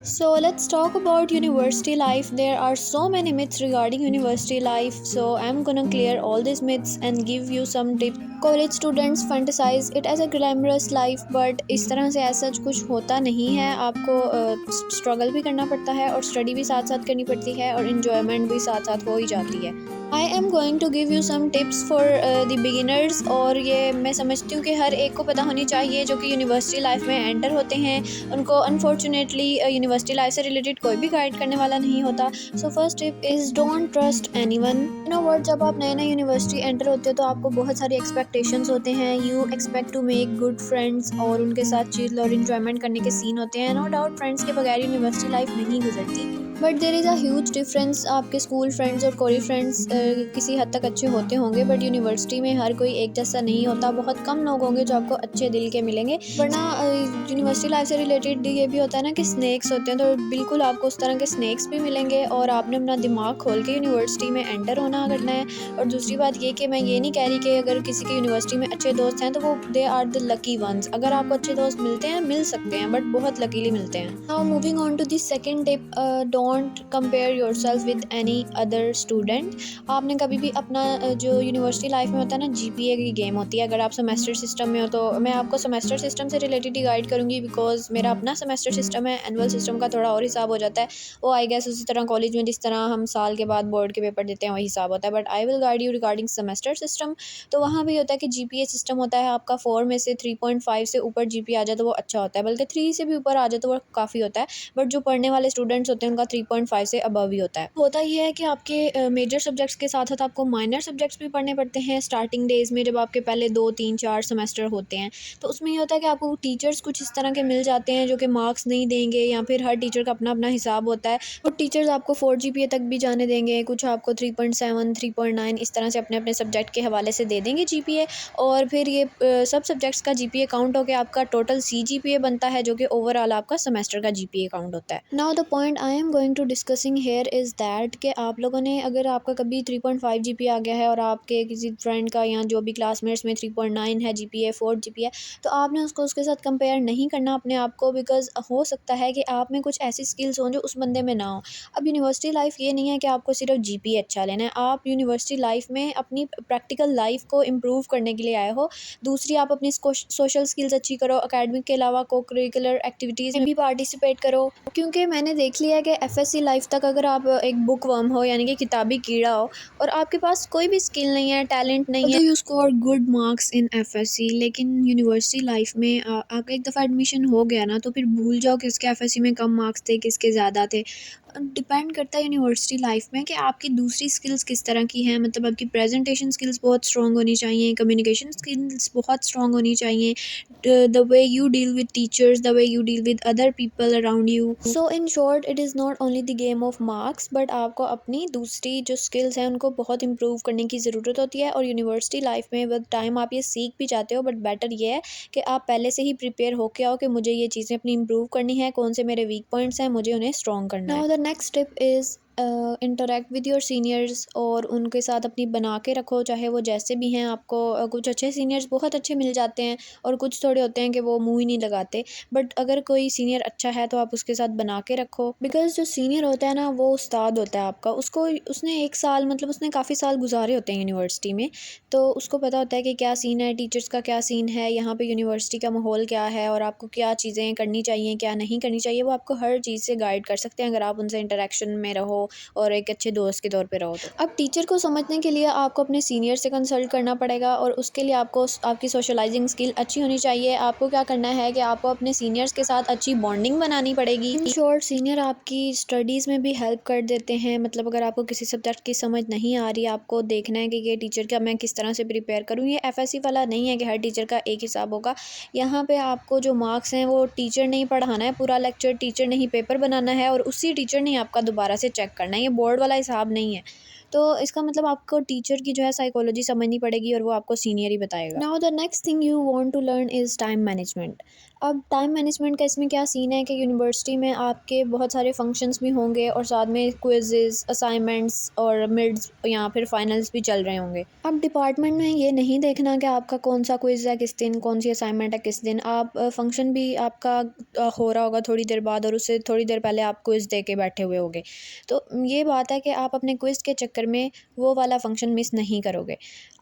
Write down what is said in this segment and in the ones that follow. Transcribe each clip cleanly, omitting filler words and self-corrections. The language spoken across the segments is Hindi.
So let's talk about university life. There are so many myths regarding university life. So I'm gonna clear all these myths and give you some tips. College students fantasise it as a glamorous life, but इस तरह से ऐसा कुछ होता नहीं है। आपको स्ट्रगल भी करना पड़ता है और स्टडी भी साथ साथ करनी पड़ती है और इन्जॉयमेंट भी साथ साथ हो ही जाती है। I am going to give you some tips for the beginners, और ये मैं समझती हूँ कि हर एक को पता होनी चाहिए जो कि यूनिवर्सिटी लाइफ में एंटर होते हैं। उनको अनफॉर्चुनेटली यूनिवर्सिटी लाइफ से रिलेटेड कोई भी गाइड करने वाला नहीं होता। So first tip is don't trust anyone. You know what, जब आप नए नए यूनिवर्सिटी एंटर होते हो तो आपको बहुत सारी एक्सपेक्टेशंस होते हैं। You expect to make good friends और उनके साथ चिल और इन्जॉयमेंट करने के सीन होते हैं। नो डाउट फ्रेंड्स के बगैर यूनिवर्सिटी लाइफ नहीं गुजरती, but there is a huge difference. आपके स्कूल फ्रेंड्स और कॉलेज फ्रेंड्स किसी हद तक अच्छे होते होंगे, बट यूनिवर्सिटी में हर कोई एक जैसा नहीं होता। बहुत कम लोग होंगे जो आपको अच्छे दिल के मिलेंगे, वरना यूनिवर्सिटी लाइफ से रिलेटेड ये भी होता है ना कि स्नैक्स होते हैं, तो बिल्कुल आपको उस तरह के स्नैक्स भी मिलेंगे और आपने अपना दिमाग खोल के यूनिवर्सिटी में एंटर होना करना है। और दूसरी बात ये कि मैं ये नहीं कह रही कि अगर किसी के यूनिवर्सिटी में अच्छे दोस्त हैं तो वो they are the lucky ones. अगर आपको अच्छे दोस्त मिलते हैं, मिल सकते हैं, बट बहुत लकीली मिलते हैं। Now moving on to the second tip, don't compare yourself with any other student. आपने कभी भी अपना जो यूनिवर्सिटी लाइफ में होता है ना, जीपीए की गेम होती है। अगर आप सेमेस्टर सिस्टम में हो तो मैं आपको सेमेस्टर सिस्टम से रिलेटेड ही गाइड करूँगी, बिकॉज मेरा अपना सेमेस्टर सिस्टम है। एनुअल सिस्टम का थोड़ा और हिसाब हो जाता है। वो आई गेस उसी तरह कॉलेज में जिस तरह हम साल के बाद बोर्ड के पेपर देते हैं वही हिसाब होता है, but I will guide you regarding semester system. तो वहाँ भी होता है कि जीपीए सिस्टम होता है आपका। 4 में से 3.5 से ऊपर जीपीए आ जाए तो वो अच्छा होता है, बल्कि 3 से भी ऊपर आ जाए तो वो काफ़ी होता है। बट जो पढ़ने वाले स्टूडेंट्स होते हैं उनका 3.5 से अबव ही होता है। होता ये है कि आपके मेजर सब्जेक्ट्स के साथ साथ आपको माइनर सब्जेक्ट्स भी पढ़ने पड़ते हैं स्टार्टिंग डेज में, जब आपके पहले 2 3 4 सेमेस्टर होते हैं। तो उसमें ये होता है कि आपको टीचर्स कुछ इस तरह के मिल जाते हैं जो कि मार्क्स नहीं देंगे, या फिर हर टीचर का अपना अपना हिसाब होता है। कुछ टीचर्स आपको 4 जीपीए तक भी जाने देंगे, कुछ आपको 3.7 3.9 इस तरह से अपने अपने सब्जेक्ट के हवाले से दे देंगे जीपीए। और फिर ये सब सब्जेक्ट्स का जीपीए काउंट होकर आपका टोटल सीजीपीए बनता है, जो कि ओवरऑल आपका सेमेस्टर का जीपीए काउंट होता है। Now the point I am going to discussing here is that कि आप लोगों ने, अगर आपका कभी 3.5 जीपीए आ गया है और आपके किसी फ्रेंड का या जो भी क्लासमेट्स में 3.9 है जीपीए, 4 जीपीए, तो आपने उसको उसके साथ कंपेयर नहीं करना अपने आप को, बिकॉज हो सकता है कि आप में कुछ ऐसी स्किल्स हों जो उस बंदे में ना हो। अब यूनिवर्सिटी लाइफ ये नहीं है कि आपको सिर्फ जीपीए अच्छा लेना है। आप यूनिवर्सिटी लाइफ में अपनी प्रैक्टिकल लाइफ को इम्प्रूव करने के लिए आए हो। दूसरी, आप अपनी सोशल स्किल्स अच्छी करो, अकेडमिक के अलावा को करिकुलर एक्टिविटीज़ में भी पार्टिसिपेट करो। क्योंकि मैंने देख लिया है कि एफएससी लाइफ तक अगर आप एक बुक वर्म हो, यानी कि किताबी कीड़ा हो, और आपके पास कोई भी स्किल नहीं है, टैलेंट नहीं है, तो you score good marks in FSc. लेकिन यूनिवर्सिटी लाइफ में आपका एक दफ़ा एडमिशन हो गया ना, तो फिर भूल जाओ किसके एफएससी में कम मार्क्स थे, किसके ज़्यादा थे। डिपेंड करता है यूनिवर्सिटी लाइफ में कि आपकी दूसरी स्किल्स किस तरह की हैं। मतलब आपकी प्रेजेंटेशन स्किल्स बहुत स्ट्रॉन्ग होनी चाहिए, कम्युनिकेशन स्किल्स बहुत स्ट्रॉन्ग होनी चाहिए, the way you deal with teachers, the way you deal with other people around you. So in short, it is not only the game of marks, but आपको अपनी दूसरी जो स्किल्स हैं उनको बहुत इम्प्रूव करने की ज़रूरत होती है। और यूनिवर्सिटी लाइफ में विद टाइम आप ये सीख भी जाते हो, बट बेटर ये है कि आप पहले से ही प्रिपेयर होके आओ कि मुझे ये चीज़ें अपनी इम्प्रूव करनी है, कौन से मेरे वीक पॉइंट्स हैं, मुझे उन्हें स्ट्रॉन्ग करना है। Now the next step is interact with your seniors, और उनके साथ अपनी बना के रखो, चाहे वो जैसे भी हैं। आपको कुछ अच्छे सीनियर्स बहुत अच्छे मिल जाते हैं और कुछ थोड़े होते हैं कि वो मुंह ही नहीं लगाते। बट अगर कोई सीनियर अच्छा है तो आप उसके साथ बना के रखो, बिकॉज जो सीनियर होता है ना, वो उस्ताद होता है आपका। उसको उसने एक साल, मतलब उसने काफ़ी साल गुजारे होते हैं यूनिवर्सिटी में, तो उसको पता होता है कि क्या सीन है, टीचर्स का क्या सीन है, यहाँ पे यूनिवर्सिटी का माहौल क्या है, और आपको क्या चीज़ें करनी चाहिए, क्या नहीं करनी चाहिए। वो आपको हर चीज़ से गाइड कर सकते हैं अगर आप उनसे इंटरेक्शन में रहो और एक अच्छे दोस्त के तौर पे रहो तो। अब टीचर को समझने के लिए आपको अपने सीनियर से कंसल्ट करना पड़ेगा, और उसके लिए आपको आपकी सोशलाइजिंग स्किल अच्छी होनी चाहिए। आपको क्या करना है कि आपको अपने सीनियर्स के साथ अच्छी बॉन्डिंग बनानी पड़ेगी। इन शॉर्ट, सीनियर आपकी स्टडीज़ में भी हेल्प कर देते हैं। मतलब अगर आपको किसी सब्जेक्ट की समझ नहीं आ रही, आपको देखना है कि ये टीचर का मैं किस तरह से प्रिपेयर करूँ। ये एफएससी वाला नहीं है कि हर टीचर का एक हिसाब होगा। यहाँ पे आपको जो मार्क्स हैं वो टीचर ने ही पढ़ाना है, पूरा लेक्चर टीचर ने ही पेपर बनाना है, और उसी टीचर ने ही आपका दोबारा से चेक करना है। ये बोर्ड वाला हिसाब नहीं है। तो इसका मतलब आपको टीचर की जो है साइकोलॉजी समझनी पड़ेगी, और वो आपको सीनियर ही बताएगा। Now the next thing you want to learn is time management. अब टाइम मैनेजमेंट का इसमें क्या सीन है कि यूनिवर्सिटी में आपके बहुत सारे फंक्शंस भी होंगे और साथ में क्विज़ेज़, असाइनमेंट्स और मिड्स या फिर फाइनल्स भी चल रहे होंगे। अब डिपार्टमेंट में ये नहीं देखना कि आपका कौन-सा क्विज़ है किस दिन, कौन-सी असाइनमेंट है किस दिन। आप फंक्शन भी आपका हो रहा होगा थोड़ी देर बाद और उससे थोड़ी देर पहले आप क्विज़ दे के बैठे हुए होंगे। तो ये बात है कि आप अपने क्विज़ के चक्कर में वो वाला फंक्शन मिस नहीं करोगे।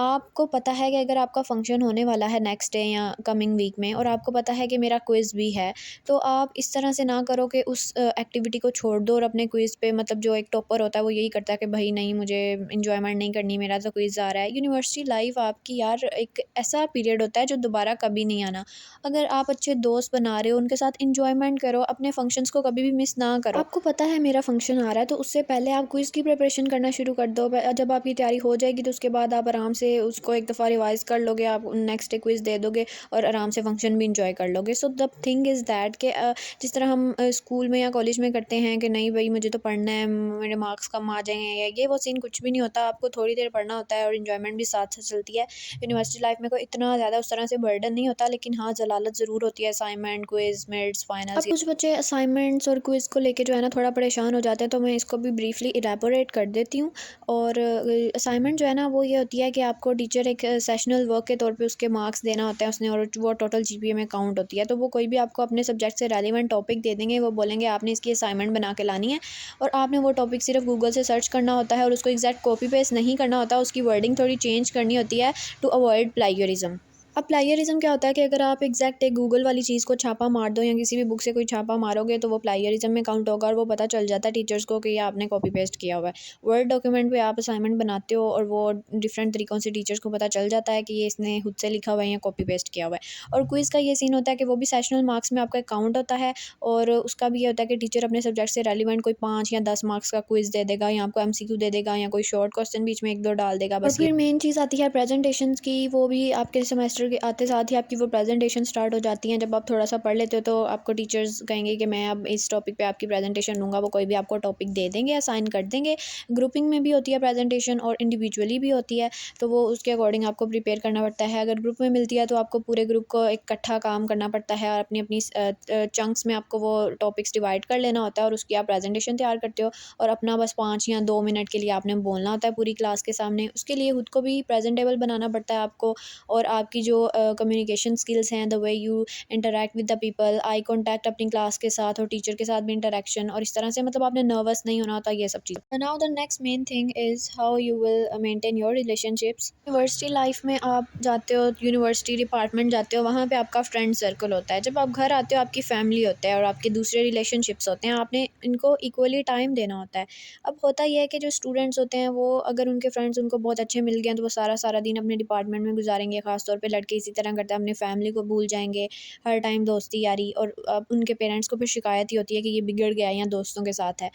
आपको पता है कि अगर आपका फंक्शन होने वाला है नेक्स्ट डे या कमिंग वीक में और आपको पता है कि मेरा क्विज़ भी है, तो आप इस तरह से ना करो कि उस एक्टिविटी को छोड़ दो और अपने क्विज़ पे मतलब जो एक टॉपर होता है वो यही करता है कि भाई नहीं मुझे एन्जॉयमेंट नहीं करनी, मेरा तो क्विज़ आ रहा है। यूनिवर्सिटी लाइफ़ आपकी यार एक ऐसा पीरियड होता है जो दोबारा कभी नहीं आना। अगर आप अच्छे दोस्त बना रहे हो, उनके साथ एन्जॉयमेंट करो, अपने फंक्शंस को कभी भी मिस ना करो। आपको पता है मेरा फंक्शन आ रहा है तो उससे पहले आप क्विज़ की प्रिपरेशन करना शुरू कर दो। जब आपकी तैयारी हो जाएगी तो उसके बाद आप आराम से उसको एक दफ़ा रिवाइज़ कर लोगे, आप नेक्स्ट डे क्विज़ दे दोगे और आराम से फंक्शन भी एंजॉय कर लोगे। So the thing is that कि जिस तरह हम स्कूल में या कॉलेज में करते हैं कि नहीं भाई मुझे तो पढ़ना है, मेरे मार्क्स कम आ जाएँगे या ये वो सीन कुछ भी नहीं होता। आपको थोड़ी देर पढ़ना होता है और एन्जॉयमेंट भी साथ-साथ चलती है। यूनिवर्सिटी लाइफ़ में कोई इतना ज़्यादा उस तरह से बर्डन नहीं होता, लेकिन हाँ, ज़लालत ज़रूर होती है असाइनमेंट, क्विज़, मिड्स, फाइनल्स। अब कुछ बच्चे असाइनमेंट्स और क्विज़ को लेके जो है ना थोड़ा परेशान हो जाते हैं, तो मैं इसको भी ब्रीफली इलैबोरेट कर देती हूँ। और असाइनमेंट जो है ना वो ये होती है कि आपको टीचर एक सेशनल वर्क के तौर पे उसके मार्क्स देना होता है उसने, और वो टोटल जीपीए में काउंट होती है। तो वो कोई भी आपको अपने सब्जेक्ट से रेलिवेंट टॉपिक दे देंगे, वो बोलेंगे आपने इसकी असाइनमेंट बना के लानी है और आपने वो टॉपिक सिर्फ गूगल से सर्च करना होता है और उसको एग्जैक्ट कॉपी पेस्ट नहीं करना होता, उसकी वर्डिंग थोड़ी चेंज करनी होती है टू अवॉइड प्लागियरिज्म। अब प्लागियरिज्म क्या होता है कि अगर आप एग्जैक्ट एक गूगल वाली चीज़ को छापा मार दो या किसी भी बुक से कोई छापा मारोगे तो वो प्लागियरिज्म में काउंट होगा और वो पता चल जाता है टीचर्स को कि ये आपने कॉपी पेस्ट किया हुआ है। वर्ड डॉक्यूमेंट पे आप असाइनमेंट बनाते हो और वो डिफरेंट तरीक़ों से टीचर्स को पता चल जाता है कि ये इसने खुद से लिखा हुआ है या कॉपी पेस्ट किया हुआ है। और क्विज़ का ये सीन होता है कि वो भी सेशनल मार्क्स में आपका काउंट होता है और उसका भी ये होता है कि टीचर अपने सब्जेक्ट से रेलिवेंट कोई 5 या 10 मार्क्स का क्विज़ दे देगा या आपको एमसीक्यू दे देगा या कोई शॉर्ट क्वेश्चन बीच में 1-2 डाल देगा, और बस ये। फिर मेन चीज़ आती है प्रेजेंटेशंस की, वो भी आपके सेमेस्टर के आते साथ ही आपकी वो प्रेजेंटेशन स्टार्ट हो जाती हैं। जब आप थोड़ा सा पढ़ लेते हो तो आपको टीचर्स कहेंगे कि मैं अब इस टॉपिक पे आपकी प्रेजेंटेशन लूँगा, वो कोई भी आपको टॉपिक दे देंगे, असाइन कर देंगे। ग्रुपिंग में भी होती है प्रेजेंटेशन और इंडिविजुअली भी होती है, तो वो उसके अकॉर्डिंग आपको प्रिपेयर करना पड़ता है। अगर ग्रुप में मिलती है तो आपको पूरे ग्रुप को इकट्ठा काम करना पड़ता है और अपनी अपनी चंक्स में आपको वो टॉपिक्स डिवाइड कर लेना होता है और उसकी आप प्रेजेंटेशन तैयार करते हो और अपना बस 5 या 2 मिनट के लिए आपने बोलना होता है पूरी क्लास के सामने। उसके लिए खुद को भी प्रेजेंटेबल बनाना पड़ता है आपको, और आपकी जो कम्युनिकेशन स्किल्स हैं, the way you interact with the people, eye contact अपनी क्लास के साथ और टीचर के साथ भी इंटरेक्शन, और इस तरह से मतलब आपने नर्वस नहीं होना होता, ये सब चीज़। Now the next main thing is how you will maintain your relationships. University life में आप जाते हो, यूनिवर्सिटी डिपार्टमेंट जाते हो, वहाँ पे आपका फ्रेंड सर्कल होता है। जब आप घर आते हो आपकी फैमिली होता है और आपके दूसरे रिलेशनशिप्स होते हैं, आपने इनको इक्वली टाइम देना होता है। अब होता ये है कि जो स्टूडेंट्स होते हैं वो अगर उनके फ्रेंड्स उनको बहुत अच्छे मिल गए हैं तो वो सारा सारा दिन अपने डिपार्टमेंट में गुजारेंगे। ख़ास तौर पे लड़के इसी तरह करते हैं, अपनी फैमिली को भूल जाएंगे हर टाइम दोस्ती यारी, और अब उनके पेरेंट्स को फिर शिकायत ही होती है कि ये बिगड़ गया है या दोस्तों के साथ है।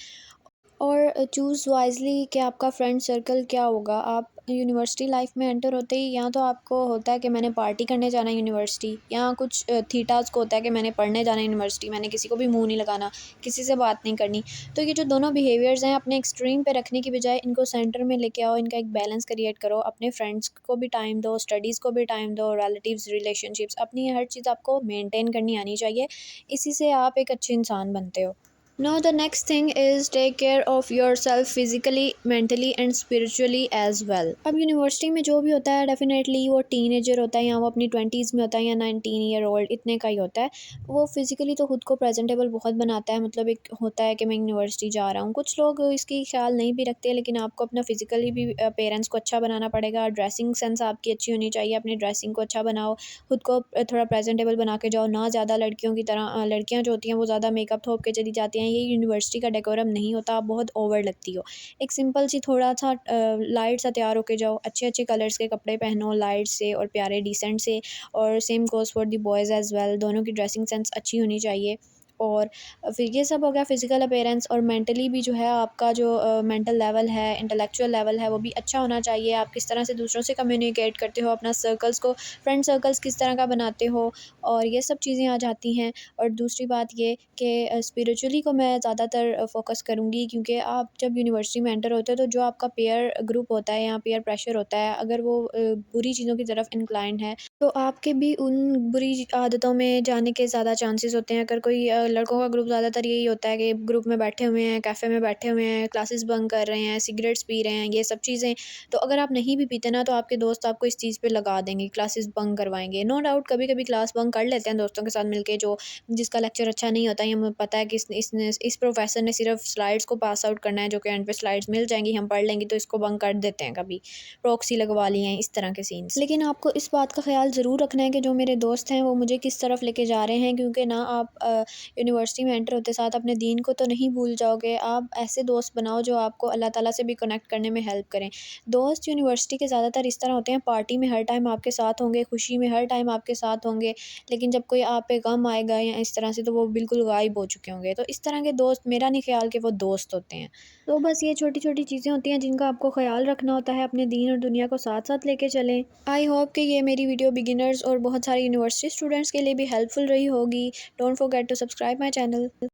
और चूज़ वाइज़ली कि आपका फ्रेंड सर्कल क्या होगा। आप यूनिवर्सिटी लाइफ में एंटर होते ही या तो आपको होता है कि मैंने पार्टी करने जाना है यूनिवर्सिटी, या कुछ थीटास को होता है कि मैंने पढ़ने जाना है यूनिवर्सिटी, मैंने किसी को भी मुंह नहीं लगाना, किसी से बात नहीं करनी। तो ये जो दोनों बिहेवियर्स हैं अपने एक्सट्रीम पे रखने की बजाय इनको सेंटर में लेके आओ, इनका एक बैलेंस क्रिएट करो, अपने फ्रेंड्स को भी टाइम दो, स्टडीज़ को भी टाइम दो, रिलेटिव्स, रिलेशनशिप्स, अपनी हर चीज़ आपको मेंटेन करनी आनी चाहिए। इसी से आप एक अच्छे इंसान बनते हो। Now the next thing is take care of yourself physically, mentally and spiritually as well. अब यूनिवर्सिटी में जो भी होता है डेफिनेटली वो टीनेजर होता है या वो अपनी 20s में होता है या 19 ईयर ओल्ड इतने का ही होता है। वो फिज़िकली तो खुद को प्रेजेंटेबल बहुत बनाता है, मतलब एक होता है कि मैं यूनिवर्सिटी जा रहा हूँ। कुछ लोग इसकी ख्याल नहीं भी रखते, लेकिन आपको अपना फिज़िकली भी पेरेंट्स को अच्छा बनाना पड़ेगा। ड्रेसिंग सेंस आपकी अच्छी होनी चाहिए, अपनी ड्रेसिंग को अच्छा बनाओ, खुद को थोड़ा प्रेजेंटेबल बना के जाओ। ना ज़्यादा लड़कियों की तरह लड़कियाँ जो होती हैं वो ज़्यादा मेकअप थोप के चली जाती हैं, ये यूनिवर्सिटी का डेकोरम नहीं होता, आप बहुत ओवर लगती हो। एक सिंपल सी थोड़ा सा लाइट सा तैयार होके जाओ, अच्छे अच्छे कलर्स के कपड़े पहनो लाइट से और प्यारे डिसेंट से, और same goes for the boys as well, दोनों की ड्रेसिंग सेंस अच्छी होनी चाहिए। और फिर ये सब हो गया फिज़िकल अपीयरेंस, और मेंटली भी जो है आपका जो मेंटल लेवल है, इंटेलेक्चुअल लेवल है, वो भी अच्छा होना चाहिए। आप किस तरह से दूसरों से कम्युनिकेट करते हो, अपना सर्कल्स को, फ्रेंड सर्कल्स किस तरह का बनाते हो, और ये सब चीज़ें आ जाती हैं। और दूसरी बात ये कि स्पिरिचुअली को मैं ज़्यादातर फ़ोकस करूँगी, क्योंकि आप जब यूनिवर्सिटी में एंटर होते हो तो जो आपका पीयर ग्रुप होता है या पीयर प्रेशर होता है, अगर वो बुरी चीज़ों की तरफ इंक्लाइंड है, तो आपके भी उन बुरी आदतों में जाने के ज़्यादा चांसेस होते हैं। अगर कोई लड़कों का ग्रुप ज़्यादातर यही होता है कि ग्रुप में बैठे हुए हैं, कैफ़े में बैठे हुए हैं, क्लासेस बंक कर रहे हैं, सिगरेट्स पी रहे हैं, ये सब चीज़ें। तो अगर आप नहीं भी पीते ना, तो आपके दोस्त आपको इस चीज़ पे लगा देंगे, क्लासेस बंक करवाएँगे। नो डाउट कभी-कभी क्लास बंक कर लेते हैं दोस्तों के साथ मिलके, जो जिसका लेक्चर अच्छा नहीं होता है, हमें पता है कि इस प्रोफ़ेसर ने सिर्फ़ स्लाइड्स को पास आउट करना है, जो कि एंड पे स्लाइड्स मिल जाएँगी, हम पढ़ लेंगे, तो इसको बंक कर देते हैं कभी। प्रॉक्सी लगवा लिए हैं, इस तरह के सीन्स। लेकिन आपको इस बात का ख़्याल ज़रूर रखना है कि जो मेरे दोस्त हैं वो मुझे किस तरफ लेके जा रहे हैं, क्योंकि ना आप यूनिवर्सिटी में एंटर होते साथ अपने दीन को तो नहीं भूल जाओगे। आप ऐसे दोस्त बनाओ जो आपको अल्लाह ताला से भी कनेक्ट करने में हेल्प करें। दोस्त यूनिवर्सिटी के ज़्यादातर इस तरह होते हैं, पार्टी में हर टाइम आपके साथ होंगे, खुशी में हर टाइम आपके साथ होंगे, लेकिन जब कोई आप पे गम आएगा या इस तरह से, तो वो बिल्कुल गायब हो चुके होंगे। तो इस तरह के दोस्त, मेरा नहीं ख़्याल कि वो दोस्त होते हैं। तो बस ये छोटी-छोटी चीज़ें होती हैं जिनका आपको ख़्याल रखना होता है, अपने दीन और दुनिया को साथ-साथ लेके चलें। आई होप कि ये मेरी वीडियो बिगिनर्स और बहुत सारे यूनिवर्सिटी स्टूडेंट्स के लिए भी हेल्पफुल रही होगी। Don't forget to subscribe my channel.